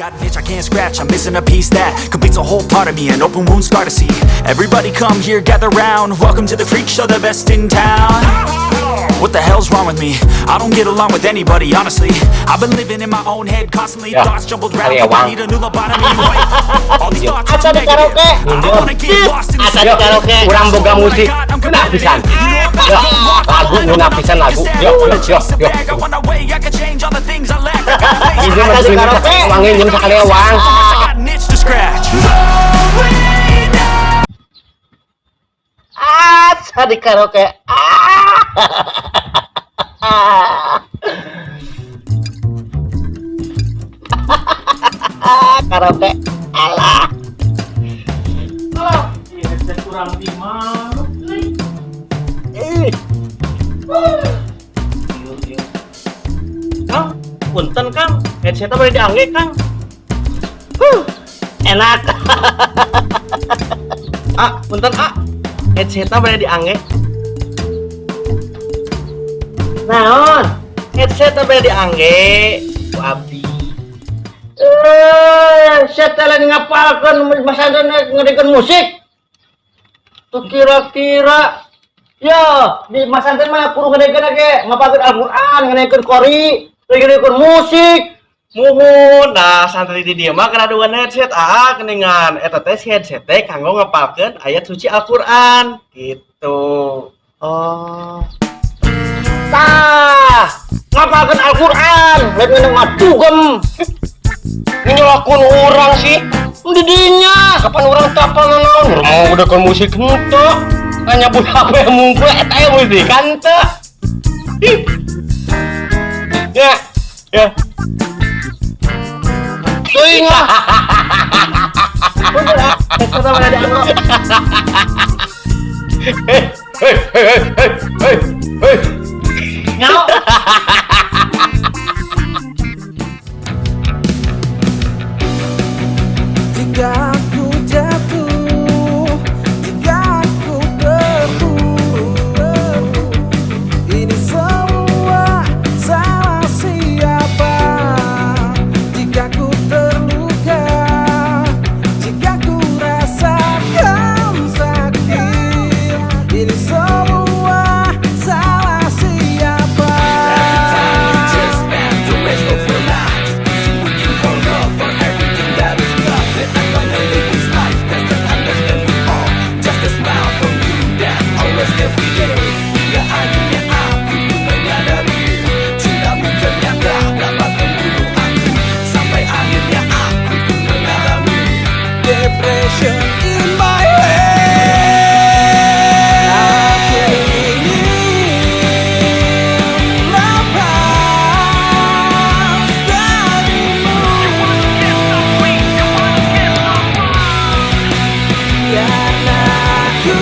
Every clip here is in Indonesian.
Got an itch I can't scratch, I'm missing a piece that completes a whole part of me, an open wound scar to see. Everybody come here, gather round, welcome to the freak show, the best in town. What the hell's wrong with me? I don't get along with anybody, honestly. I've been living in my own head constantly, thoughts jumbled round, I need a new lobotomy. All these thoughts are negative, I don't wanna get lost in the Yo, kurang boga musik. Nah, pisan. Yo, lagu guna pisan lagu. Yo. Ini masih karaoke, wangin jeung sakali wang. Di karaoke. Karaoke. Alah. Headset kurang di mana? Kang, punten Kang, headsetnya boleh diangge Kang. Enak. Punten headsetnya boleh diangge. Naon? Headsetnya boleh diangge, Bu Abdi. Saya lain ngapalkan masa ngerikan musik. Tuh kira-kira ya di masa mah kudu ngerikan lagi ngapalkan Al-Quran, ngerikan Qori, ngerikan musik. Muhun, nah santri di dia mah kena dua headset, keningan eta teh headset teh kanggo ngapalkeun ayat suci Al-Qur'an gitu. Oh. Tah, ngapalkan Al-Quran, lain ngadugem. Nyelakun orang sih didinya kapan orang tapal naon mau udah kon musik henteu hanya buat HP mungkul eta ya musik kan teu ya teuing lah udah eta mana ada hei nyao Jika aku jatuh, jika aku terpuruk, ini semua salah siapa? Jika ku terluka, jika ku rasakan sakit, ini semua salah siapa? Depression in my head. Aku ingin lepas darimu, karena aku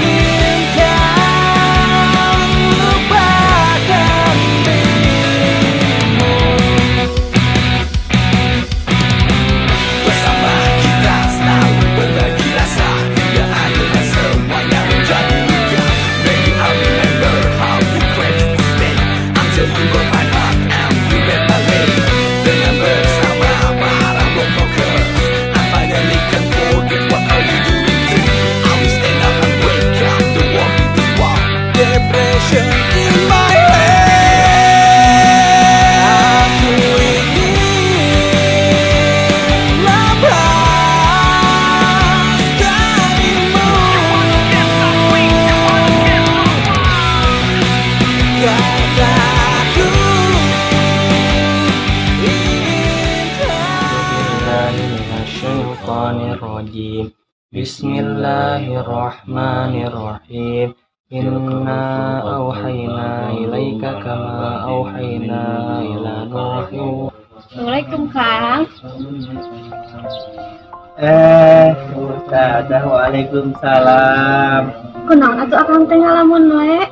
ingin kau lupakan dirimu. Bersama kita selalu berbagi rasa, hingga akhirnya semuanya menjadi luka. Baby, I remember how you cracked this day, until you broke my heart and you read my way. Dengan bersama para rockers, I finally can forget what are you doing to. I will stand up and break up the wall with this wall. Depression in my head. Aku ingin lepas darimu, karena aku ingin Bismillahirrahmanirrahim. Bismillahirrahmanirrahim. Inna auhayna ilaika kama auhayna ila Nuhin. Assalamualaikum Kang. Ustazah, waalaikumsalam. Kunaon atuh akang teh ngalamun we?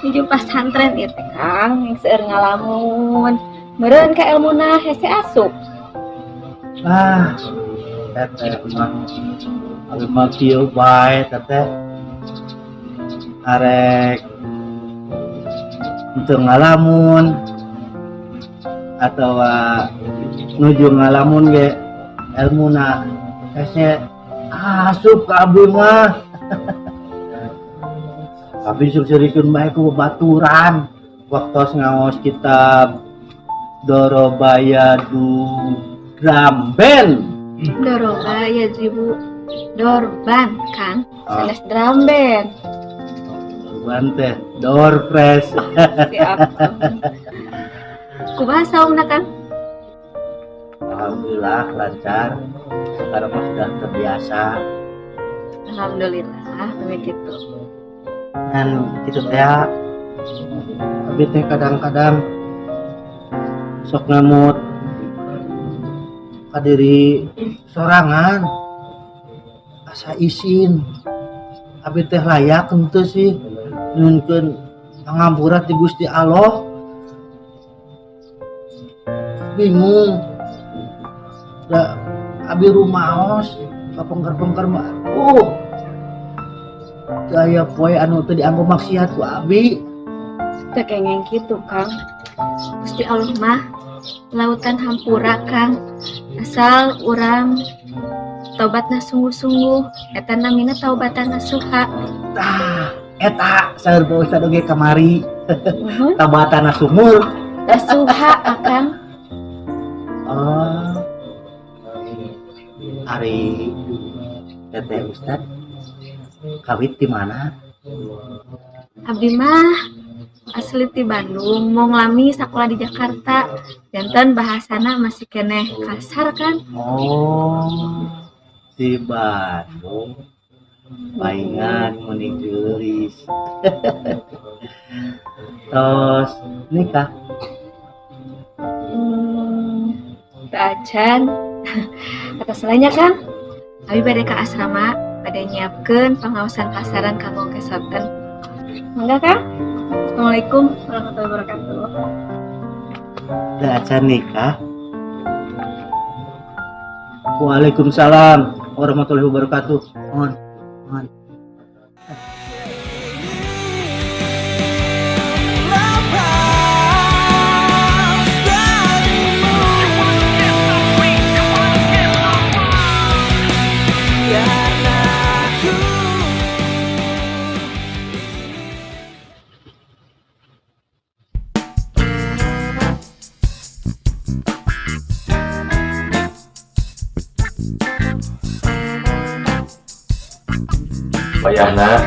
Nuju pasantren ieu teh Kang, yang seueur ngalamun. Meureun ka ilmuna hese asup. Teteh mah abi mah kieu bae teteh. Arek untuk ngalamun atau nuju ngalamun ge ilmuna esnya asup ka abdi mah. Abdi sursurikeun bae ku baturan waktu ngaos kitab Dorobaya du Drum Band. Doroba ya jibu Dorban kan sanes drum band. Dorban teh door press. Siap. Kubahasa umna kan? Alhamdulillah lancar. Sekarang mah sudah terbiasa. Alhamdulillah begitu. Dan gitu teh tapi teh kadang-kadang sok ngamut kadiri sorangan asa isin abi teh layak henteu sih nyunkeun pangampuran ti Gusti Allah. Bingung da abi rumaos kapengker-pengker mah daya poe anu teu dianggo maksiat ku abi. Teu kengeng kitu Kang. Gusti Allah mah lautan hampura Kang. Asal urang tobatna sungguh-sungguh eta namina taubatan nasuha. Tah eta saeur Pak Ustad oge kamari Mhm. tabatana sumur. Nasuha Kang. Oh ari teteh Ustad kawit di mana? Abdi mah asli ti Bandung, mau nglami sakola di Jakarta. Janten bahasana masih keneh kasar kan? Oh di Bandung paingan meuning geulis. Terus nikah Acan atas lainnya kan? Abi bade ka asrama, bade nyiapkeun pengawasan pasaran kanggo kesoten. Enggak kan? Assalamualaikum warahmatullahi wabarakatuh. teu acan nikah. Waalaikumsalam warahmatullahi wabarakatuh. Mohon. Bayahna,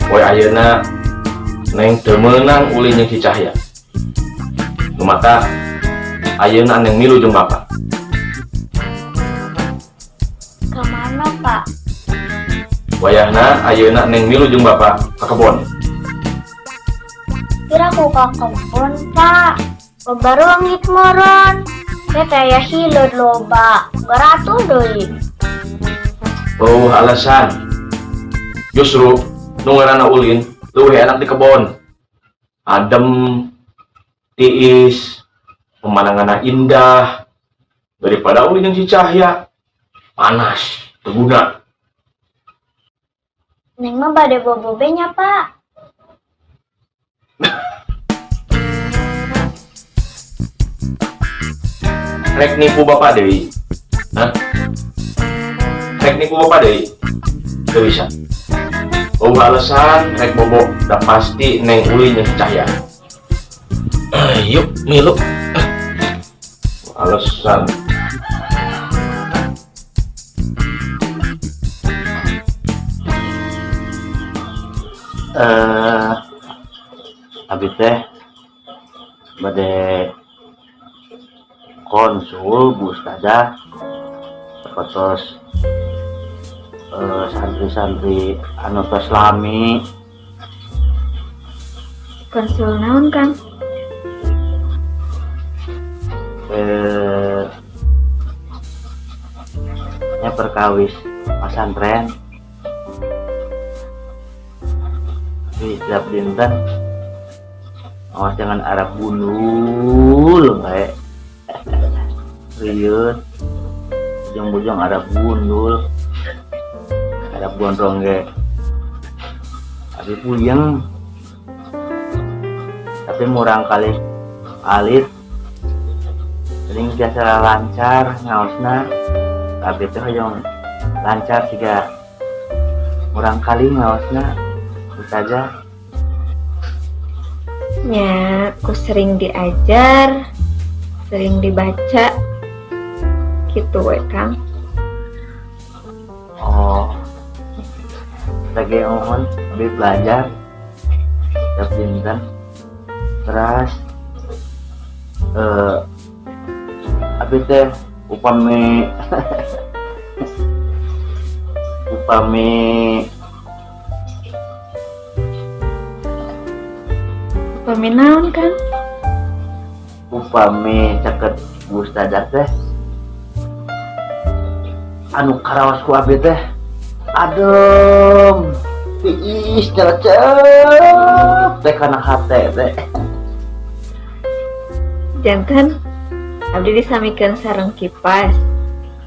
poe ayeuna neng teu meunang ulin jeung si Cahya. Maka ayeuna neng milu jeung bapa. Kemana Pak? Wayahna ayeuna neng milu jeung bapa ka kebon. Kira ku ka kebun Pak, loba ruangit moron. Teh ya hileud loba, garatu deui. Oh alasan. Justru nu ngaranna ulin leuwih enak di kebon. Adem, tiis, pemandanganna indah daripada ulin yang si Cahya. Panas, teu guna. Neng mah bade bobobenya Pak. Rek nipu bapak deui. Hah? Rek nipu bapak deui. Teu bisa. Oh alasan rek bobo udah pasti neng ulin yang Cahya. Yuk milu. Alasan. Abi teh bade konsul Bu Ustazah terus santri-santri anu tos lami. Konsul naon kan? Nya perkawis pasantren di setiap dinten awas jangan Arab gundul baik riut bujang-bujang Arab gundul Arab gondrong ge tapi puyeng tapi murang kali alit Sering biasa lancar ngaosna. Abi teh hoyong lancar siga urang kali ngaosna. Saja. Ya, aku sering diajar, sering dibaca, gitu we Kang. Oh, lagi mohon abi belajar tiap dinten. Terus abi teh upami upami Peminaun Kang? upami caket Ustadzah teh anu karaos ku abi teh adem tiis cecep teh kana hate teh. Jantan, abdi disamikeun sareng kipas,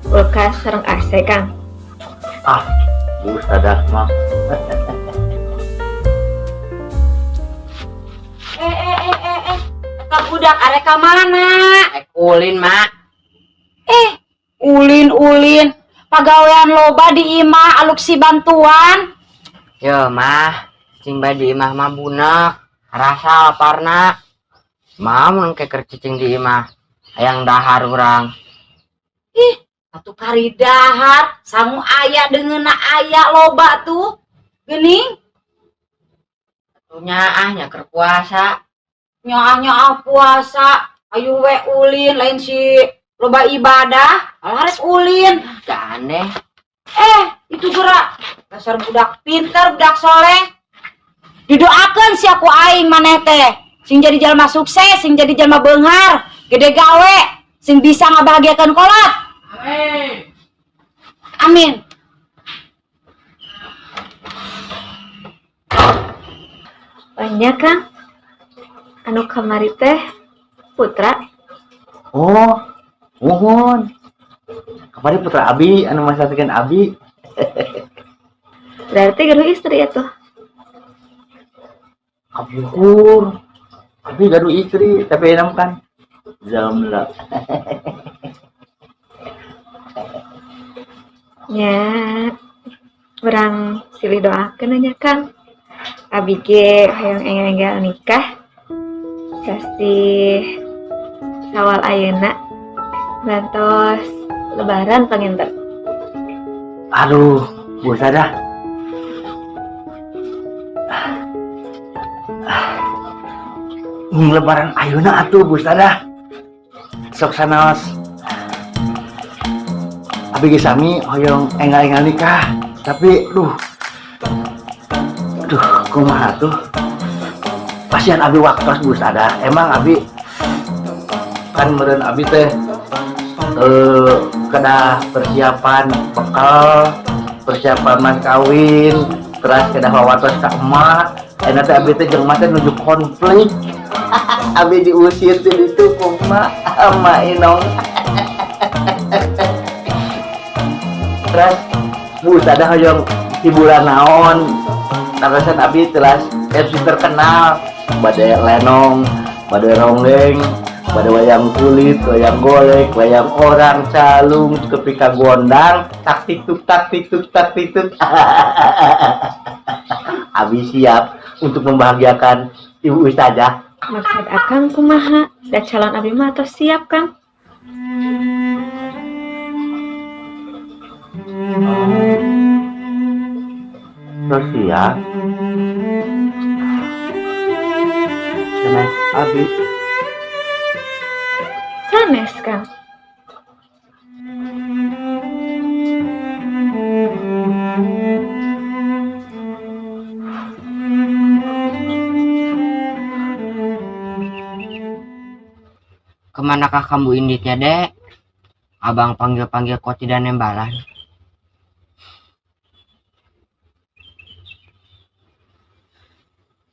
kulkas sareng AC Kang. Ah Ustadzah mah Kak budak arek ka mana? Ulin mak. Ulin pagawean loba di imah aluk si bantuan. Yo mah, cing badi imah mah bunak, rasa laparna. Mah mun keker cicing di imah, hayang dahar urang. Atuh kari dahar, sangu aya deungeuna aya loba tuh. Geuning, Atunya nyaker puasa. nyoah puasa, ayu we ulin lain si loba ibadah, alares ulin. Gak aneh. Itu gerak dasar budak pinter, budak soleh. Didoakeun si aku aing maneh teh, sing jadi jalma sukses, sing jadi jalma beunghar, gede gawe, sing bisa ngabahagiakeun kolot. Amin. Banyak Kang. Anu kamari teh Putra. oh mohon kemarin putra abi anu masakeun abi. Berarti gaduh istri ya tuh. Kapungkur abi gaduh istri tapi enam kan zamla. Ya, urang silih doakeun nya Kang. Abi ge hayang enggal nikah. Kasih sawal ayeuna gantos lebaran panginten. Aduh Bu Sada lebaran ayeuna atuh Bu Sada sok sanaos abi ge sami hoyong enggal nikah tapi duh kumaha tuh pasian abi waktos Bu Sada emang abi kan meureun abi teh kedah persiapan bekal persiapan mas kawin terus kedah wawatos ka emak enak teh abi teh jeung mah teh nuju konflik abi diusir di ditu ku emak ama inong terus Bu Sada hoyong hiburan naon terusan abi telas MC terkenal badai lenong badai ronggeng pada wayang kulit, wayang golek, wayang orang, calung, kepika gondang, tak tituk. Abi siap untuk membahagiakan Ibu Ustazah. Maksud akang kumaha? Da calon abi mah tos siap Kang. Terus siap. Sanes abi. Sanes Kang. Kemanakah kamu inditnya dek? Abang panggil-panggil kok tidak nembalan.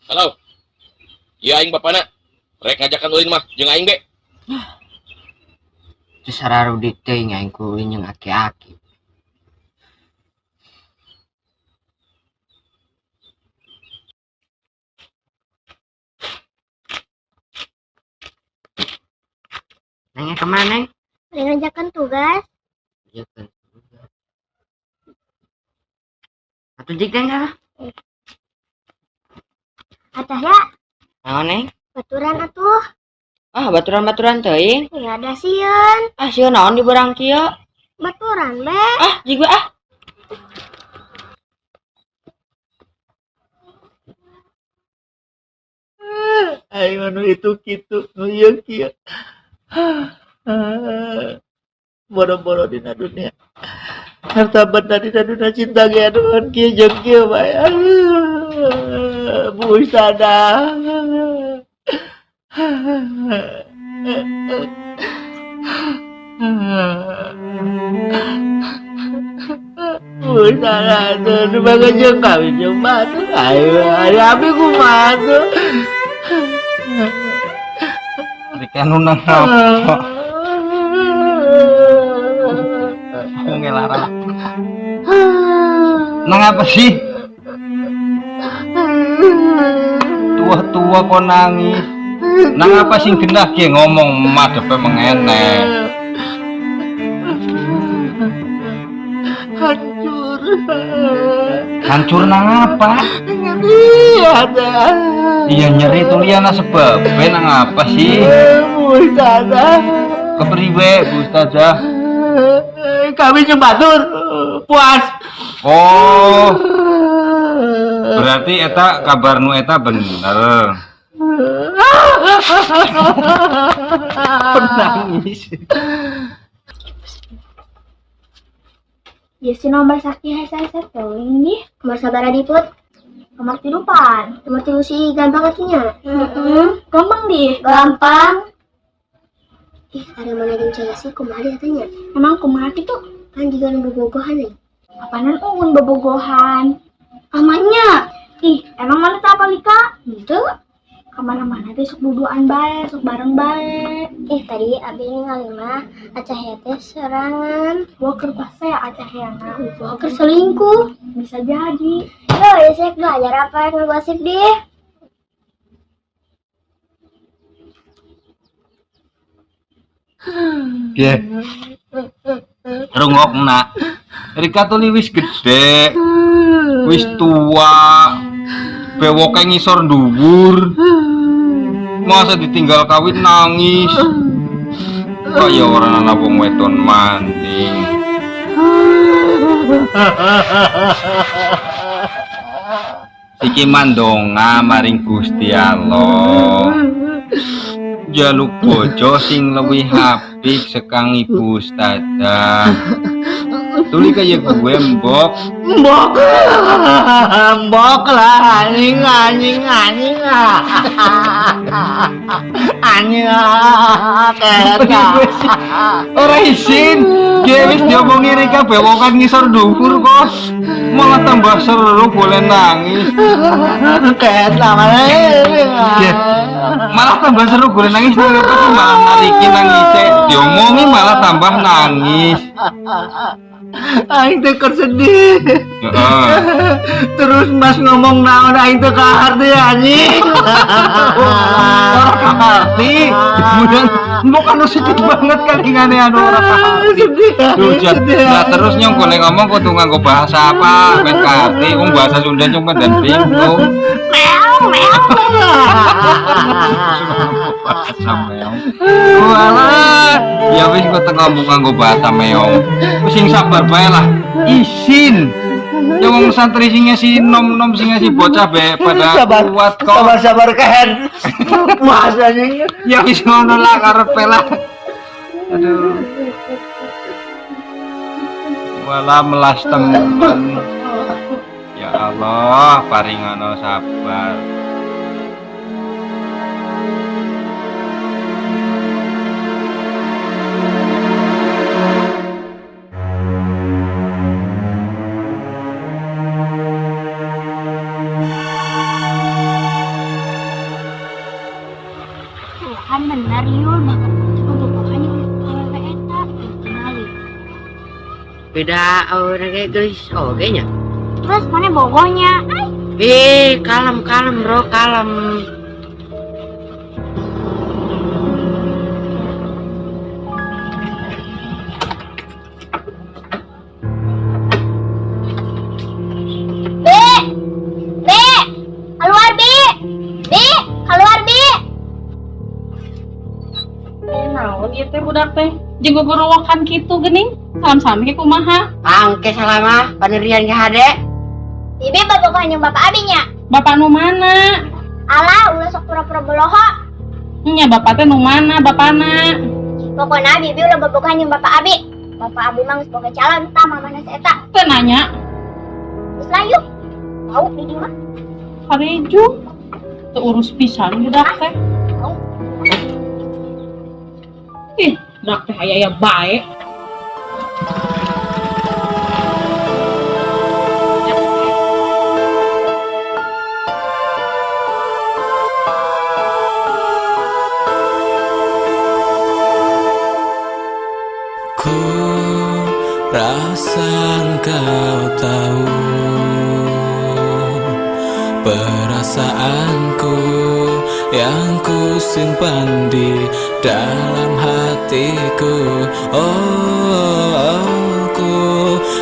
Halo. Iya aing bapana. Rek ngajakan ulin mah jeung aing be. Terserah Rudi teh ngaing kulin jeung aki-aki. Nengnya kemana, Neng? Mengerjakan tugas. Iya kan. Atuh jik Neng kah? Atah ya, Naon, Neng? baturan atuh. Ah, baturan-baturan teuing. Ya ada sieun. Ah, sieun naon di berang kieu? Baturan be. Ah, jiga ah. Ayo anu itu kitu nu ieu kieu. Boro-boro dina dunia. Harta benda dina dunia cinta ge aduan kieu jeung kieu bae. Bu Sada. Bu Sada tuh baga jeung kawin jeung batu. Ayo abi kumaha tuh. Rika nu nangapa? Aku ngelara. Nangapa sih? Tua-tua kok nangis. Nangapa sing gendah ge ngomong madepe mengeneh. Hancur. Hancur nangapa? Iya nyeri tuh liana sebab nangapa sih? Bu Ustazah. Kepriwe Bu Ustazah? Kami batur puas. Oh. Berarti eta kabar nu eta bener. Penangis. Ya si nomor sakit saya teuing nih. Nomor sabara diput. Nomor tidupan. Nomor tidu si gampang kakinya. Gampang di. Gampang. Ih, ada mana jeung saya sih kumaha dia tanya. Emang kumaha kitu? Kan juga nu bobogohan nih. Apaanan ungun bobogohan? Amanya. Ih, emang mana tak apa Lika? Henteu. Kemana-mana teh sok duduan bae, sok bareng bae. Ih, tadi abi ningali mah acah teh serangan. Gua keur pase acah yana. Gua keur selingkuh. Bisa jadi. Yo, Isek belajar apa yang ngegosip deh. Ge. Rungokna. Rika tuh wis gede. Wis tua. Bewoke ngisor dhuwur. Masa ditinggal kawin nangis. Kaya orang anak wong wedon manting. Iki mandonga maring Gusti Allah. Jaluk bojo sing luwih apik sekang Ibu Ustazah. Tuli kaya gue mbok. Mbok lah anjing. Ora isin. Dia wis diomongi Rika bewokan ngisor dhuwur kok. Malah tambah seru boleh nangis. Malah tambah seru boleh nangis tapi malah nariki nangise. Diomongi malah tambah nangis. Aing teh keur sedih. Terus Mas ngomong naon aing teh kahar teh anjing. Orang kahati. Kemudian mbok anu sedih banget kalingane anu ora kahati. Duh, terus nyong boleh ngomong kudu nganggo bahasa apa? Men kahati, wong bahasa Sunda nyong dan bingung. Bahasa meong. Walah, ya wis kok ngomong nganggo bahasa meong. Wis sing sabar bae lah. Isin. Ya wong santri sing si nom-nom sing si bocah bae pada kuat kok. Sabar kehen. Puas anjing. Ya wis ngono lah karepe lah. Aduh. Walah melas temen. Ya Allah, paringono sabar. Tuhan benar yul bakal bobogohan yang awewe eta kenali. Beda orang kayak guys, oke nya. Terus mana bogohnya? Kalem bro, kalem. budak teh jeung gogorowokan kitu geuning. Salam-salam ke kumaha? Angke salama panerian ge hade. Bibi bobogohan yang bapak abinya. Bapak nu mana? Alah, ulah sok pura-pura boloho. Nya bapak teh nu mana bapana? Pokoknya bibi ulah bobogohan yang bapak abi. Bapak abi mah geus boga calon tah mamana si eta. Teu nanya. Geus layuk. Tahu bibi mah. Hareju. Teu urus pisan budak teh. Ih, budak teh aya bae. Ku rasa engkau tahu perasaanku yang ku simpan di dalam hatiku. Oh, ku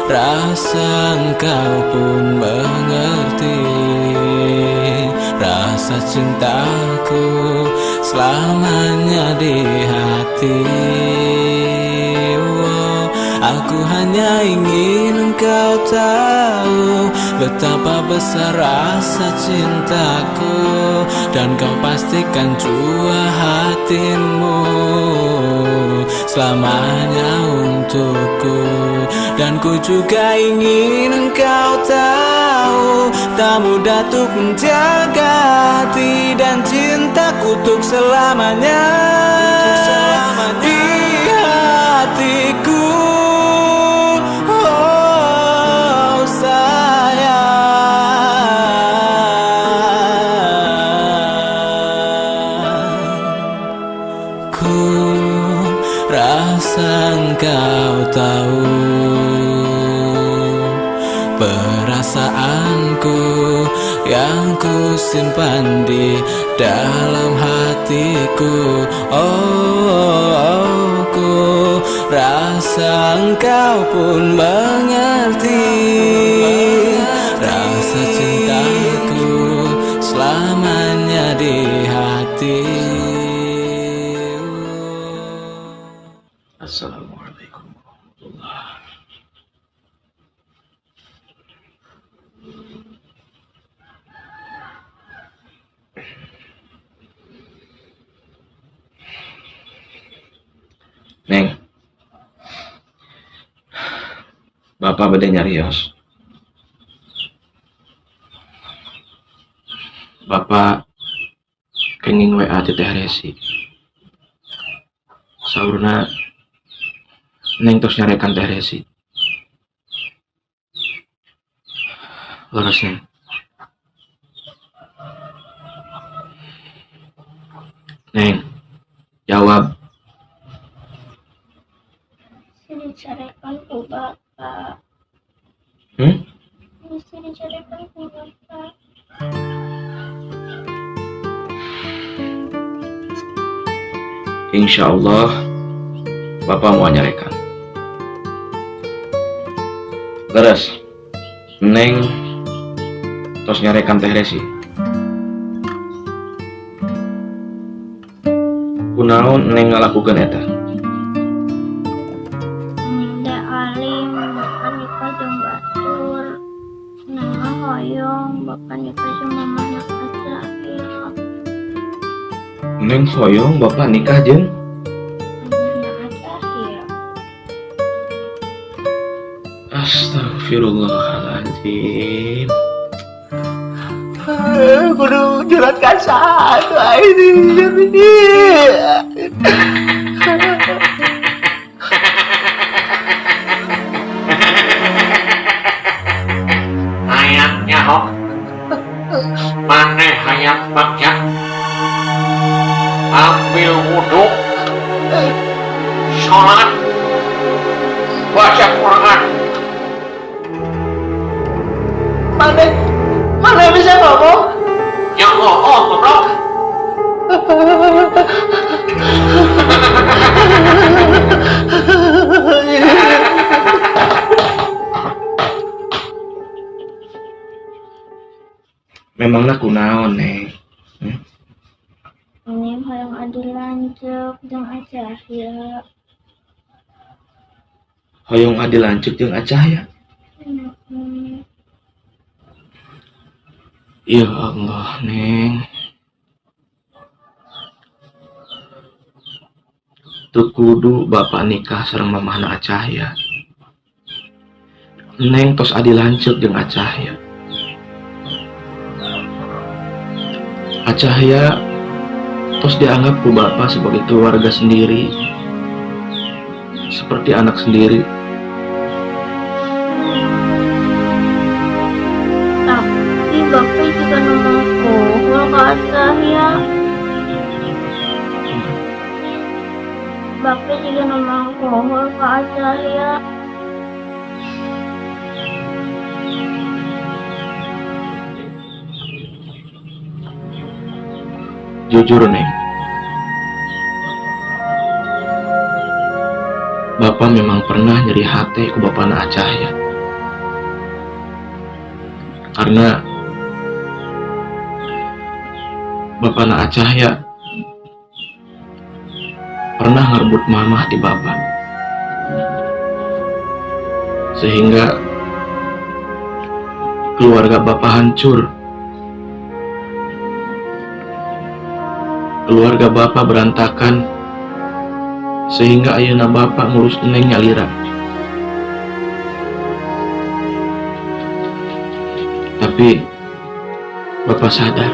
rasa engkau pun mengerti rasa cintaku selamanya di hati. Aku hanya ingin engkau tahu betapa besar rasa cintaku, dan kau pastikan jua hatimu selamanya untukku. Dan ku juga ingin engkau tahu tak mudah untuk menjaga hati dan cintaku untuk selamanya di hatiku. Rasa engkau tahu perasaanku yang ku simpan di dalam hatiku. Oh, ku rasa engkau pun mengerti rasa cintaku selamanya di hati. Assalamualaikum warahmatullahi. Neng, Bapak bade nyarios. Bapak kenging WA Teteh Resi. Saurna Neng terus nyarekan Teh Resi. Leres Neng. Neng, jawab. Diceraikan ku bapak. Bisa diceraikan ku bapak. Insya Allah Bapak mau nyarekan. Leres Neng terus nyarekan Teh Resi. Kunaon Neng ngalakukeun eta? Nda alim bapak nikah jeung batur. Neng hoyong bapak nikah jeung mamahna Asrahil. Neng hoyong Bapak nikah jeung Astagfirullahaladzim. Kudu jerat kasar ini. Hayatnya hok maneh hayat bagja ambil wudhu sholat baca Quran. Mana bisa ngomong? Ya Allah, goblok. Memangna kunaon Neng? Neng hoyong adu lanjut jeung Asrahil. hoyong adi lanjut jeung Acahya. Ya Allah, Neng. Teu kudu bapak nikah sareng mamahna Acahya. Neng tos adi lanceuk jeung Acahya. Acahya tos dianggap ku bapak sebagai keluarga sendiri, seperti anak sendiri. Tapi bapak juga ngomong kohol ke Acahya. Bapak juga ngomong kohol ke Acahya. Jujur, Neng, bapak memang pernah nyeri hati ku bapana Acahya. Karena bapana Acahya pernah ngerebut mamah di bapak, sehingga keluarga bapak hancur. Keluarga bapak berantakan, sehingga ayeuna bapak ngurus Neng nyalira. Tapi bapak sadar,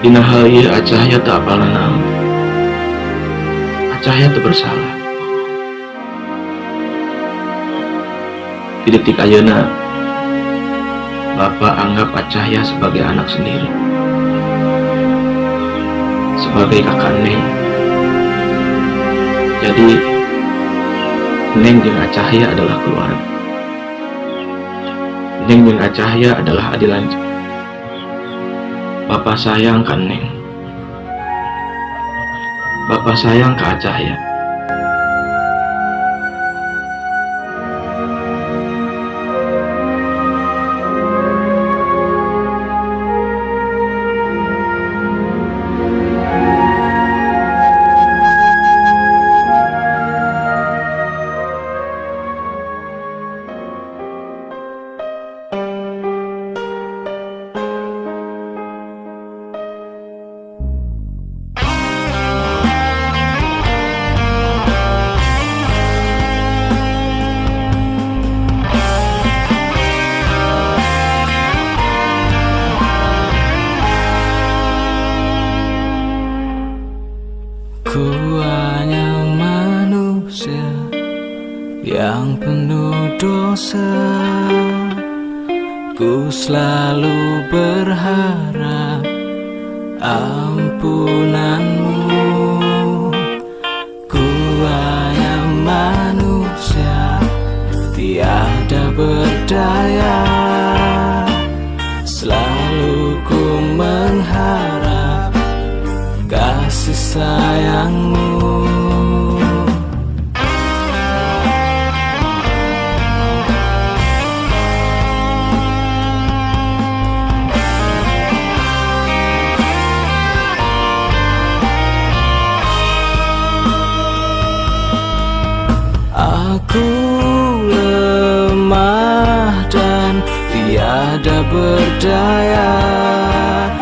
dina hal ieu Acahya teu apalna naon. Acahya teu bersalah. Di detik ayeuna, bapak anggap Acahya sebagai anak sendiri, sebagai kakak Neng. Jadi Neng jeung Acahya adalah keluarga. Neng jeung Acahya adalah adi lanceuk. Bapak sayang ka Neng. Bapak sayang ka Acahya. Ku hanya manusia yang penuh dosa. Ku selalu berharap ampunanmu. Ku hanya manusia tiada berdaya. Selalu ku mengharap kasih sayangmu. Aku lemah dan tiada berdaya.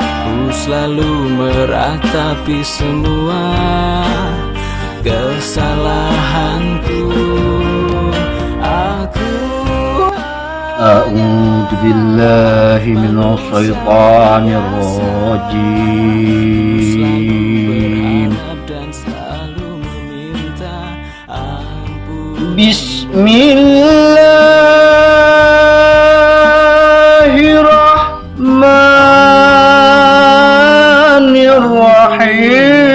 Ku selalu meratapi semua kesalahanku. Aku A'udzu billahi minasy syaithanir rajim. dan selalu meminta ampun. Bismillahirrahmanirrahim.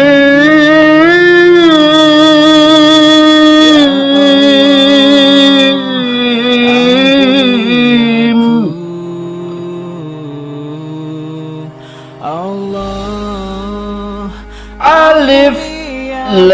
Allah Alif Lam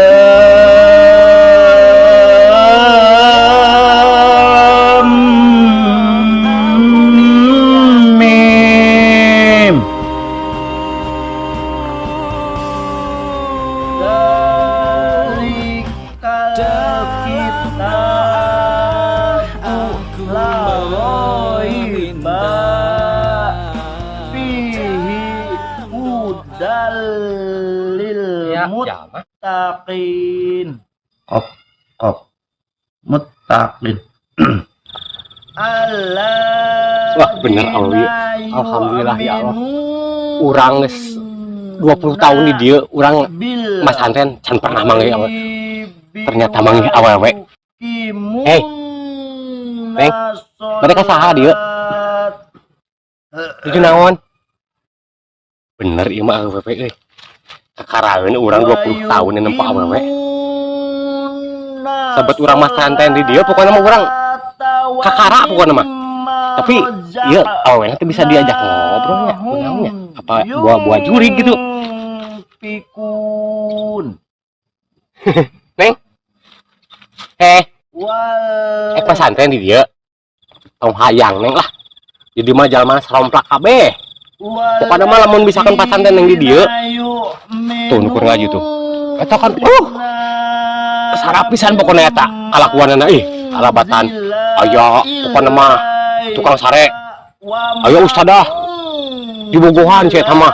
minta fihi hudalil muttaqin. Kop muttaqin. Allah. Wah, bener Awi. Alhamdulillah ya Allah. Urang geus 20 tahun di dieu, urang Mas Santen can pernah manggih awal. Ternyata manggih awewe. Hei. Neng, mereka saha dieu? Itu naon? Bener ieu mah awewe euy. Kakaraeun urang 20 tahun nempo awewe. Sahabat urang Mas Santen di dieu pokoknya mah urang kakara pokoknya mah. Tapi iya awalnya tuh bisa diajak ngobrol ya, gunanya apa buah-buah juri gitu. Pikun. Neng, pesantren di dia, tong hayang neng lah. Jadi mah jalma seromplak kabeh. Pokoknya mah lamun misalkan pesantren neng di dia, tuh nukur ngaji tuh. Eta kan, sarapisan pokoknya eta kalakuanana alabatan. Ayo, pokoknya mah tukang sare. Ayo ustadah. Dibogohan saya mah.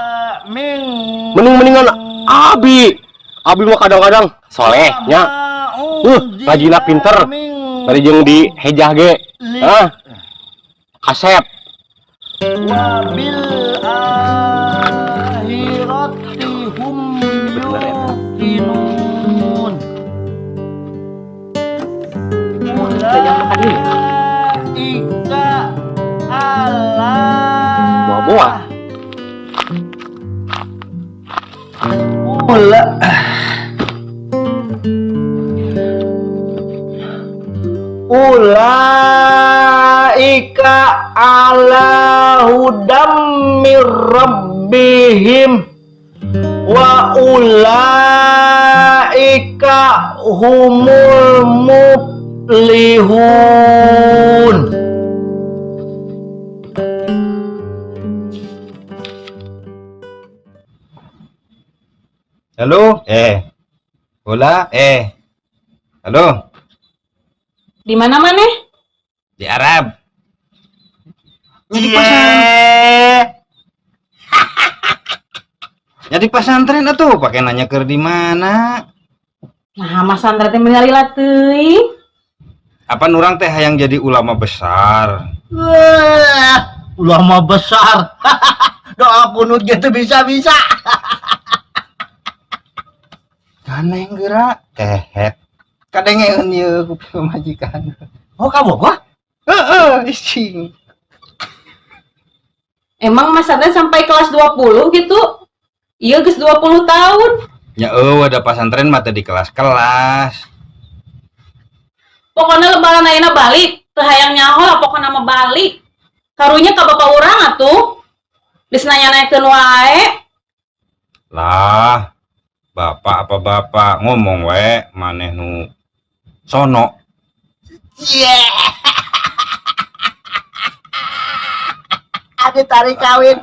Mendingan Abi mah kadang-kadang solehnya. Rajina pinter. Dari jeung di hejah ge. Kasep. Wabil akhirati hum yuqinun. Ika Allah. Buah-buah. Ulaika ala hudam mir rabbihim wa ulaika humul muflihun. Halo, bola, halo, Di mana maneh? di Arab. Jadi Jadi pesantren atuh pakai nanya ke di mana? Nah, Mas Sandra teh mengalila teuing. Apa nurang teh yang jadi ulama besar? Ulama besar. Doa kunut gitu bisa-bisa. Kaneng gerak kehet. Kadengeun ieu ku majikan. Oh, kamu gua? Ising. Emang Mas Sandra sampai kelas 20 gitu? Iya, geus 20 tahun. Ya ada pesantren mata di kelas-kelas. Pokoknya lebaran ayeuna balik, teu hayang nyaho pokoknya mah balik. Karunya ka bapak urang atuh. Geus nanya-nanyakeun wae. Lah, bapak apa bapak ngomong we maneh nu sono. Ada tarik kawin.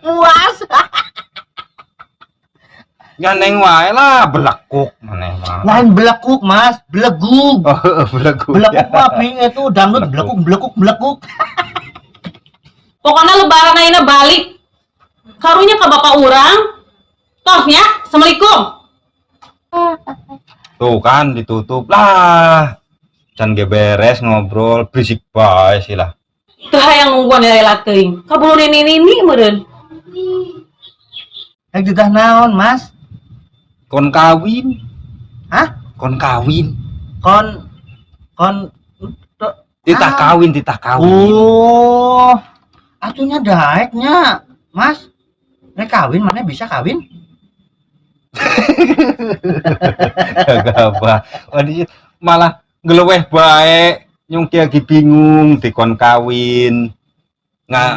Muas. Gandeng wae lah belekuk maneh mah. Lain belekuk, Mas, belegug. Belekuk. Belekuk apa itu dangdut belekuk. Pokoknya lebaran ayeuna balik. Karunya ka bapak urang. Tosnya, assalamualaikum. Tuh kan ditutup lah. Can ge beres ngobrol berisik bae sih lah. Teu hayang nungguan lela teuing. Kabulu nini meureun. Judah naon, Mas? Kon kawin. Hah? Kon kawin. Kon Titah kawin. Oh. Atunya daeknya, Mas. Nek kawin mana bisa kawin? Gak apa. Waduh, malah ngeleweh bae nyungki lagi bingung dikon kawin. Nggak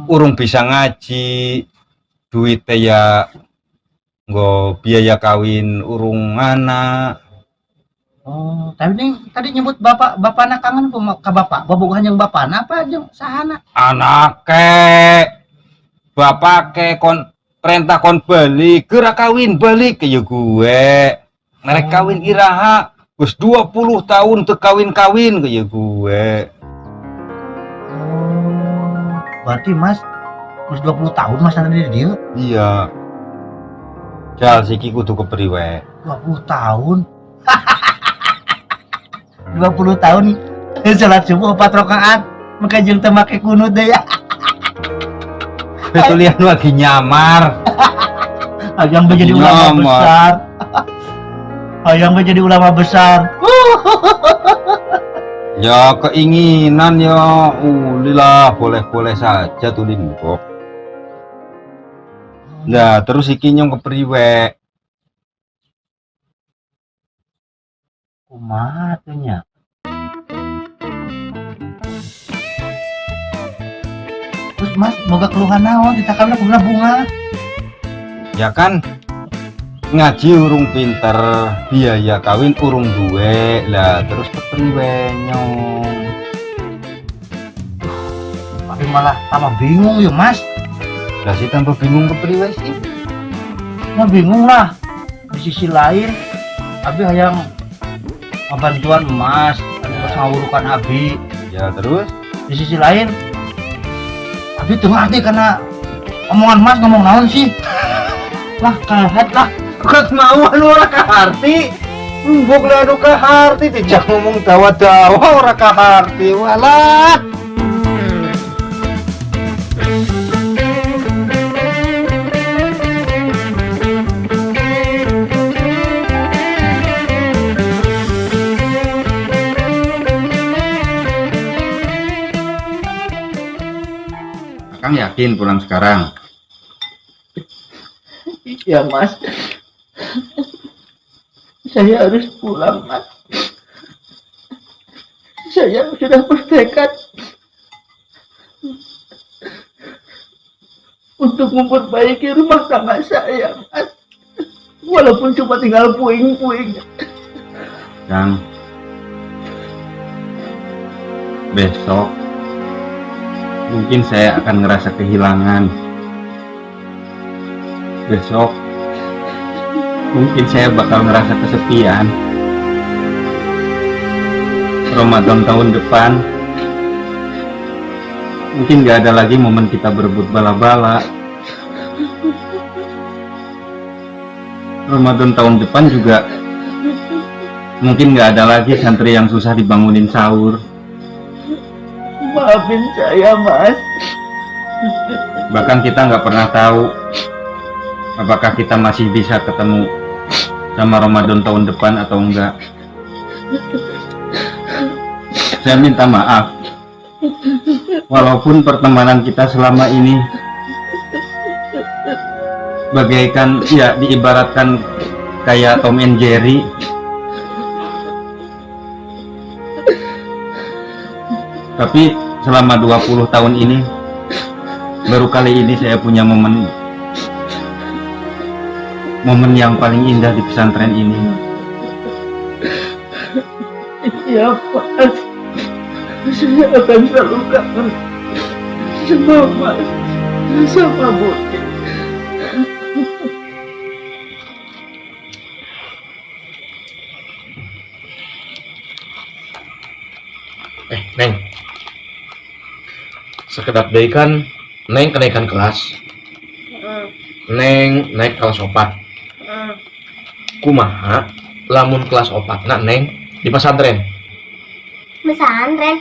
urung bisa ngaji. Duit ya nggo biaya kawin urung anak. Oh, tapi nih tadi nyebut bapak anak kangen ke bapak. Bobogohan yang bapak apa jeung sahana? Anak bapak kon perintah kon balik gerak kawin balik ke gue. Mereka kawin iraha Gus 20 tahun tuh kawin ke gue. Berarti Mas 20 tahun Mas nanti dia. Iya. Jal siki kudu kepriwe. 20 tahun. 20 tahun. Salat subuh 4 rakaat. Maka jeung teu make kunut deh ya. Betulian lagi nyamar. Hayang menjadi ulama besar. Hayang menjadi ulama besar. Ya keinginan ya, ulilah boleh-boleh saja tulin kok. Nah terus iki nyong kepriwe. Kumaha teh nya? Terus Mas boga keluhan naon ditakamna kumaha bunga? Ya kan ngaji urung pinter, biaya kawin urung duwe, lah terus kepriwe nyong. Tapi malah tambah bingung ya Mas. Lah sih tambah bingung kepriwe sih. Mau bingung lah. Di sisi lain, Abi hayang bantuan Mas, terus ngawurukan Abi. Ya terus Di sisi lain, Abi tuh ngerti karena omongan Mas ngomong naon sih? Lah kaget lah. kok mau anu ora kaharti. Mbok le anu kaharti dijak ngomong dawa-dawa ora kaharti. Walah. Akang yakin pulang sekarang? Iya Mas. Saya harus pulang Mas. Saya sudah bertekad untuk memperbaiki rumah tangga saya Mas. Walaupun cuma tinggal puing-puing. Kang, besok mungkin saya akan ngerasa kehilangan. Besok mungkin saya bakal ngerasa kesepian. Ramadan tahun depan mungkin gak ada lagi momen kita berebut bala-bala. Ramadan tahun depan juga mungkin gak ada lagi santri yang susah dibangunin sahur. Maafin saya Mas. Bahkan kita nggak pernah tahu apakah kita masih bisa ketemu sama Ramadan tahun depan atau enggak. Saya minta maaf walaupun pertemanan kita selama ini bagaikan ya diibaratkan kayak Tom and Jerry. Tapi selama 20 tahun ini baru kali ini saya punya momen yang paling indah di pesantren ini. Iya Mas. Saya akan selalu kangen sama Mas, sama Budi. Neng, sekedap deui kan Neng kenaikan kelas. Neng naik kelas 4. Kumaha lamun kelas 4 nah Neng di pesantren? Pesantren.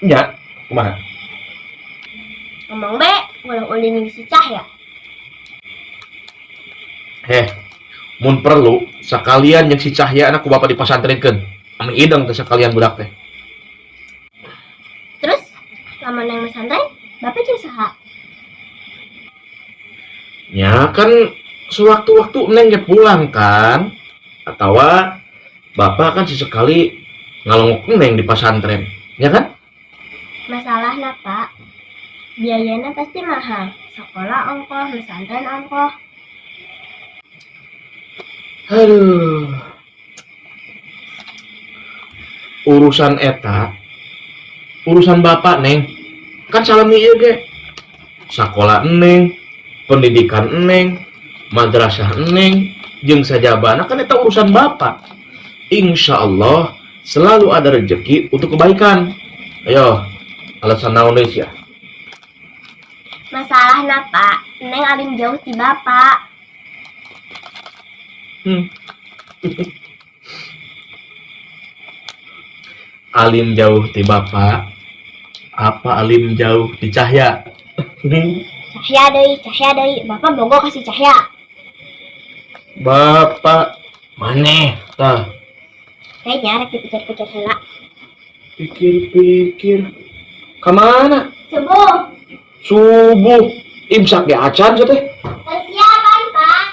Ya, kumaha? Ngomong be, walau ulin si Cahya. Mun perlu sekalian yang si Cahya anak ku bapak di pesantrenkeun. Anu ideng teh sekalian budak teh. Terus, lama neng pesantren, bapak jeung saha? Ya kan sewaktu-waktu Neng ge pulang kan, atau bapak kan sesekali ngalongok Neng di pesantren, ya kan? Masalahnya Pak, biayanya pasti mahal. Sekolah ongkoh, pesantren ongkoh. Aduh. Urusan eta, urusan bapak Neng, kan salami ieu ge. Sakola Neng, pendidikan Neng, madrasah Neng, jeung sajabana kan eta urusan bapak. Insya Allah selalu ada rezeki untuk kebaikan. Ayo, alasan naon deui sia? Masalah napa? Neng alim jauh ti bapak. Alim jauh di bapak. Apa alim jauh di cahya? Cahya deui. Bapak bogo kasih cahya. Bapak maneh tah Kayaknya rek dipikir-pikir heula. pikir-pikir kemana? Subuh. Subuh imsak ge acan teh. Persiapan, Pak.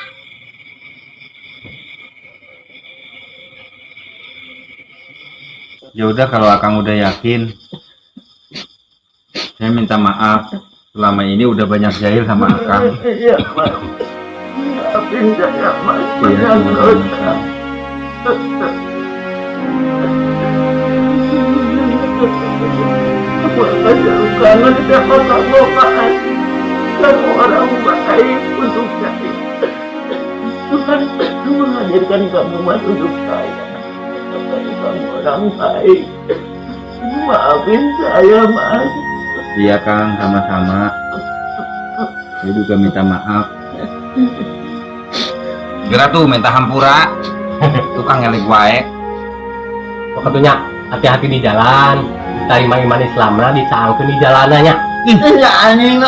Ya udah kalau Akang udah yakin, saya minta maaf. Selama ini udah banyak jahil sama Akang. Iya, Mas. Maafin saya, Mas. Iya, Banyak dosa. Bapak jauh kangen sama kamu, Mas. Kamu orang baik untuk saya. Tuhan menghadirkan kamu, Mas, untuk saya. Kamu orang baik. Maafin saya, Mas. Iya Kang, sama-sama. Saya juga minta maaf. Kira tuh minta hampura. Tukang ngelik wae. Pokoknya hati-hati di jalan. Tarima iman Islamna dicaangkeun di jalananya. Ya anjing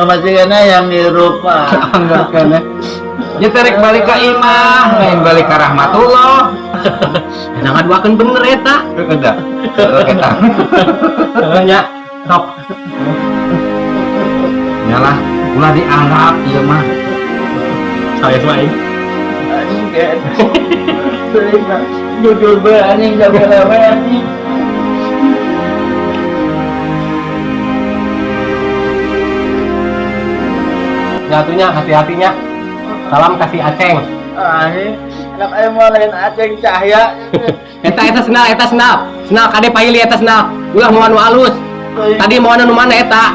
masih kena yang nirup, Pak. Enggak kena. Ya tarik balik ke imah, main balik ke rahmatullah. Enak ngaduakeun bener eta. Udah. Kita. Nya, sok. Nyalah, ulah dianggap ieu mah. Saya semain. Anjing kan. Jujur be anjing jago lewe anjing. Nyatunya hati-hatinya. Salam kasih Aceng. Anak ayam mau lain Aceng Cahya. Eta senal. Senal kade paili eta senal. Ulah moal nu alus. Tadi mau anu mana eta?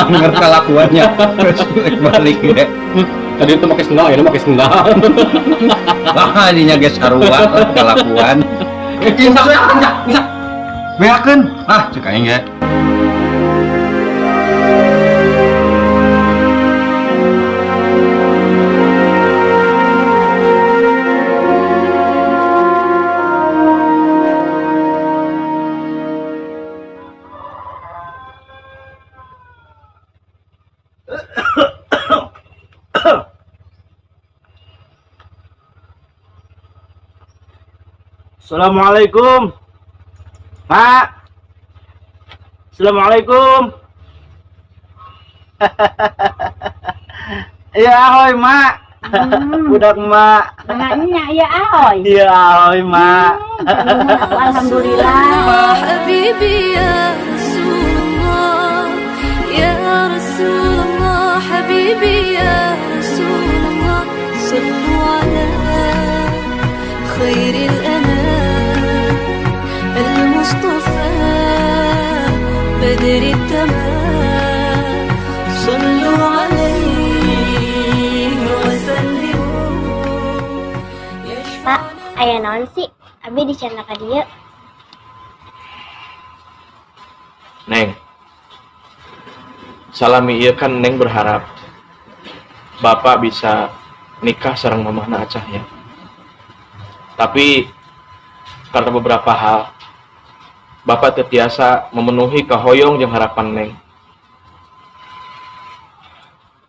Ngerti kelakuannya. Balik ya. Tadi itu pakai sendal, ini pakai sendal. Wah, ininya geus sarua kelakuan. Bisa. Beakeun. Ah, cek aing ge. Assalamualaikum. Pak. Assalamualaikum. Ya ahoy, Mak. Budak Mak. Nanya ya ahoy. Iya ahoy, Mak. Alhamdulillah. حبيبي يا رسول الله يا رسول الله حبيبي يا رسول الله صلوا على خير الأنام المصطفى بدر التمام صلوا عليه وسلموا Pak, aya naon sih? Abi dicendak ka dieu. Neng, salami ieu kan Neng berharap Bapak bisa nikah sareng mamahna Acah ya. Tapi karena beberapa hal Bapak terbiasa memenuhi kehoyong jeung harapan Neng.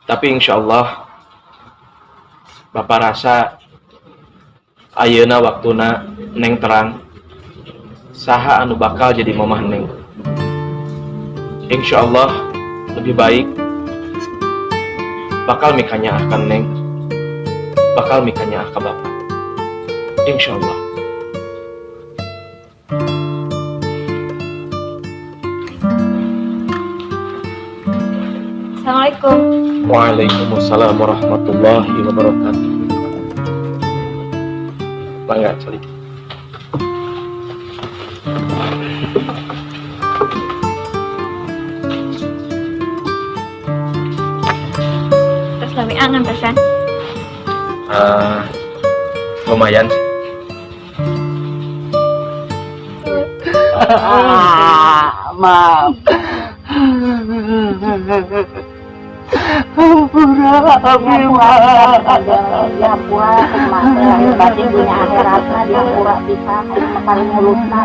Tapi insya Allah Bapak rasa ayeuna waktuna Neng terang saha anu bakal jadi mamah Neng. Insya Allah lebih baik bakal mikanya akan Neng, bakal mikanya akan Bapak. Insya Allah. Assalamualaikum. Waalaikumsalam warahmatullahi wabarakatuh. Bangga sekali. Terus lebih angan pesan. Lumayan. maaf. Hampura abi mah. Ya puas mah batin dunia akhiratna diampura bisa makali mulusna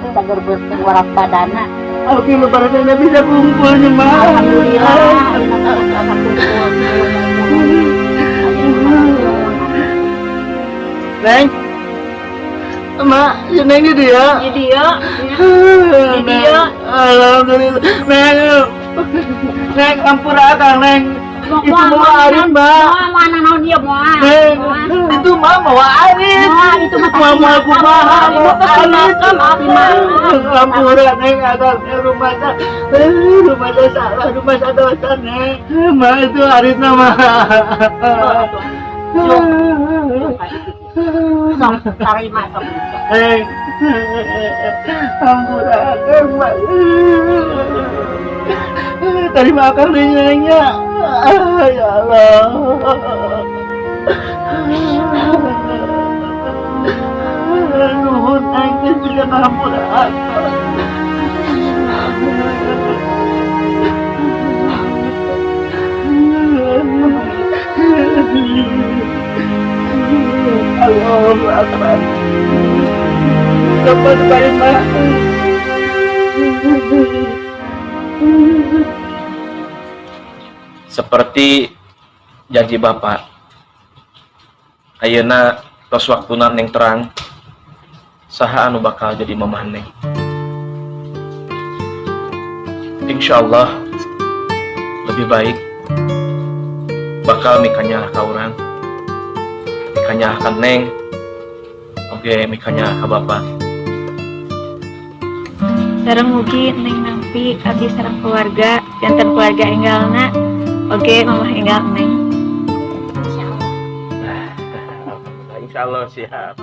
kita gerbeukeun warak badana. Abi lebaranna bisa kumpul nih mah. Alhamdulillah. Neng, Mak, ya Neng di dia. Di dia. Di dia. Alhamdulillah. Neng, ampura Kang Neng. Itu mau Arif, Mbak. Mana naon dia mau? Neng, itu Mak mau Arif. Itu mah Mama aku mahal. Arif. Ampura Neng, atasnya rumah salah, rumah dosa Neng. Mak itu Arif nama. Sok tarima sok. Ampurakan Mak. Terima kasih Nengnya. Ya Allah. Nuhun Neng juga ngampurakan. Allahu Akbar. Sampai terima. Seperti janji Bapak, ayeuna tos waktuna Neng terang, saha anu bakal jadi mamah Neng. Insyaallah lebih baik bakal mikanya ka urang, mikanya ka Neng, oge mikanya ka Bapak. Sareng mugi Neng nampi abdi sareng keluarga janten keluarga enggalna oge mamah enggal Neng. Insyaallah siap.